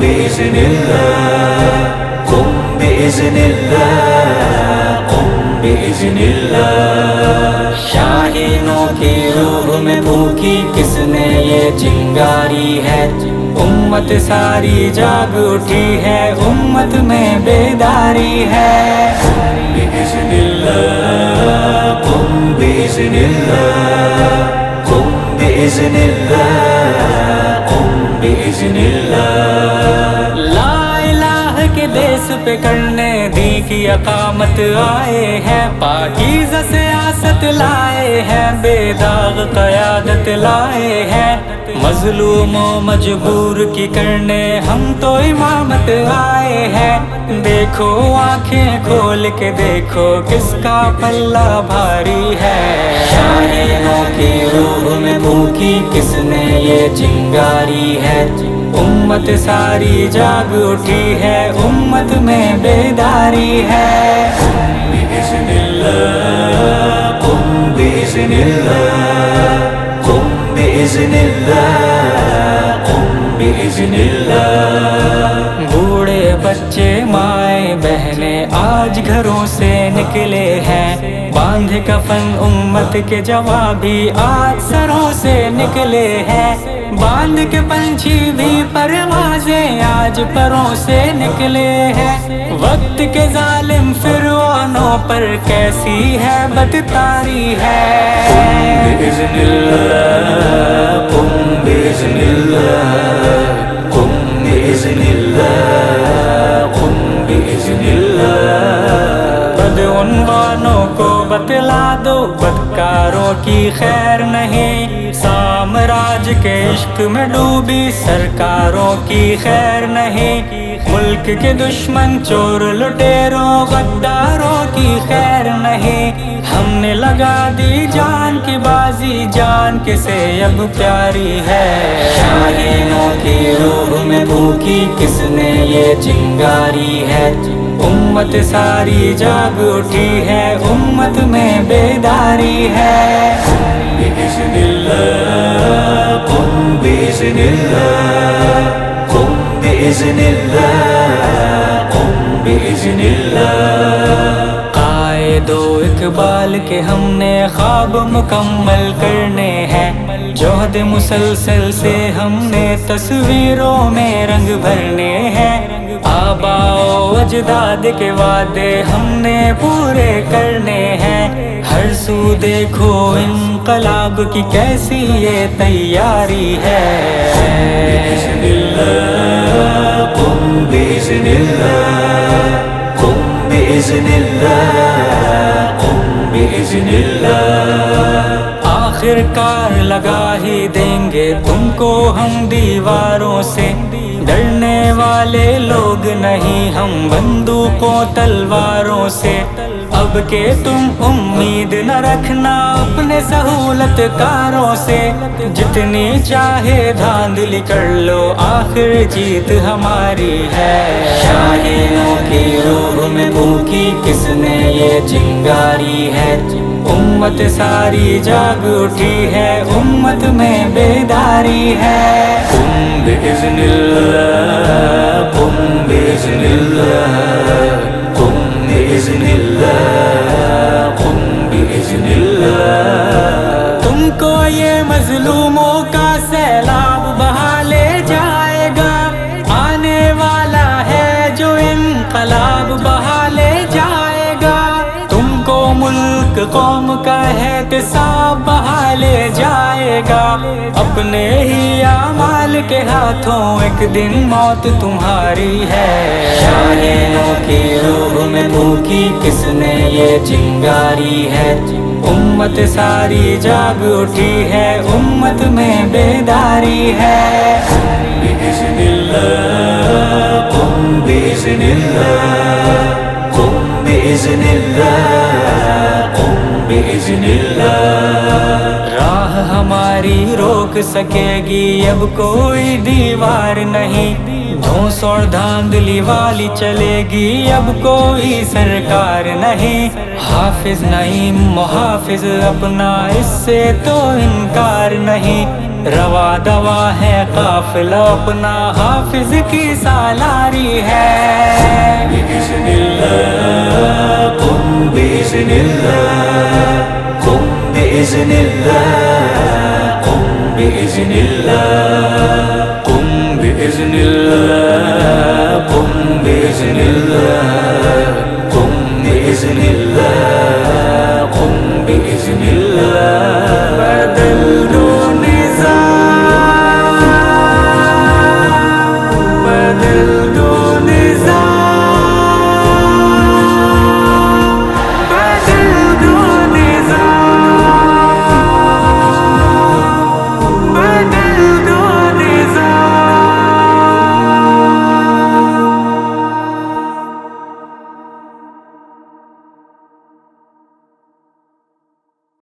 بإذن الله قم بإذن الله قم بإذن الله شاہینوں کی روح میں پھونکی کس نے یہ چنگاری ہے، امت ساری جاگ اٹھی ہے، امت میں بیداری ہے۔ بإذن اللہ قم بإذن اللہ قم بإذن اللہ قم بإذن اللہ لا الہ کے دیس پہ کرنے دی کی اقامت آئے ہیں، پاکیزہ سیاست لائے ہیں، بے داغ قیادت لائے ہیں، مظلوم و مجبور کی کرنے ہم تو امامت آئے ہیں۔ دیکھو آنکھیں کھول کے دیکھو کس کا پلہ بھاری ہے، شاہینوں کی روح میں پھونکی کس نے یہ چنگاری ہے، امت ساری جاگ اٹھی ہے، امت میں بیداری ہے۔ بإذن اللہ قم بإذن اللہ قم بإذن اللہ قم بإذن اللہ بوڑھے بچے مائیں بہنیں آج گھروں سے نکلے ہیں، باندھ کفن امت کے جوابی آج سروں سے نکلے ہیں، باندھ کے پنچھی بھی پروازیں آج پروں سے نکلے ہیں، وقت کے ظالم فرعونوں پر کیسی ہے بدتاری ہے۔ بإذن اللہ قم بإذن اللہ قم بإذن اللہ قم بإذن اللہ بدعنوانوں کو بتلا دو، بدکاروں کی خیر نہیں، سامراج کے عشق میں ڈوبی سرکاروں کی خیر نہیں، ملک کے دشمن چور لٹیروں غداروں کی خیر نہیں، ہم نے لگا دی جان کی بازی جان کسے اب پیاری ہے، شاہینوں کی روح میں پھونکی کس نے یہ چنگاری ہے، امت ساری جاگ اٹھی ہے، امت میں بیداری ہے۔ بإذن اللہ قم بإذن اللہ قم بإذن اللہ قم بإذن اللہ قائد و اقبال کے ہم نے خواب مکمل کرنے ہیں، جوہد مسلسل سے ہم نے تصویروں میں رنگ بھرنے ہیں، آباء و اجداد کے وعدے ہم نے پورے کرنے ہیں، ہر سو دیکھو انقلاب کی کیسی یہ تیاری ہے۔ بإذن اللہ قم بإذن اللہ قم بإذن اللہ قم بإذن اللہ آخر کار لگا ہی دیں گے تم کو ہم دیواروں سے، ڈرنے والے لوگ نہیں ہم بندوقوں تلواروں سے، اب کہ تم امید نہ رکھنا اپنے سہولت کاروں سے، جتنی چاہے دھاندلی کر لو آخر جیت ہماری ہے، شاہینوں کی روح میں پھونکی کس نے یہ چنگاری ہے، امت ساری جاگ اٹھی ہے، امت میں بیداری ہے۔ قم بإذن اللہ قم بإذن اللہ قم بإذن اللہ قم بإذن اللہ تم کو یہ مظلوموں کا سیلاب بہا لے جائے گا، آنے والا ہے جو انقلاب بہا لے جائے گا، تم کو ملک قوم کا احتساب بہا لے جائے گا، اپنے ہی اعمال کے ہاتھوں ایک دن موت تمہاری ہے، شاہینوں کی روح میں پھونکی کس نے یہ چنگاری ہے، امت ساری جاگ اٹھی ہے، امت میں بیداری ہے۔ بإذن اللہ قم بإذن اللہ قم بإذن اللہ قم بإذن اللہ راہ ہماری روک سکے گی اب کوئی دیوار نہیں، دھوس اور دھاندلی والی چلے گی اب کوئی سرکار نہیں، حافظ نعیم محافظ اپنا اس سے تو انکار نہیں، روا دوا ہے قافلہ اپنا حافظ کی سالاری ہے بِإِذْنِ اللہ قم بِإِذْنِ اللہ قم بِإِذْنِ اللہ قم بِإِذْنِ اللہ قم بِإِذْنِ اللہ قم بِإِذْنِ اللہ قم بِإِذْنِ اللہ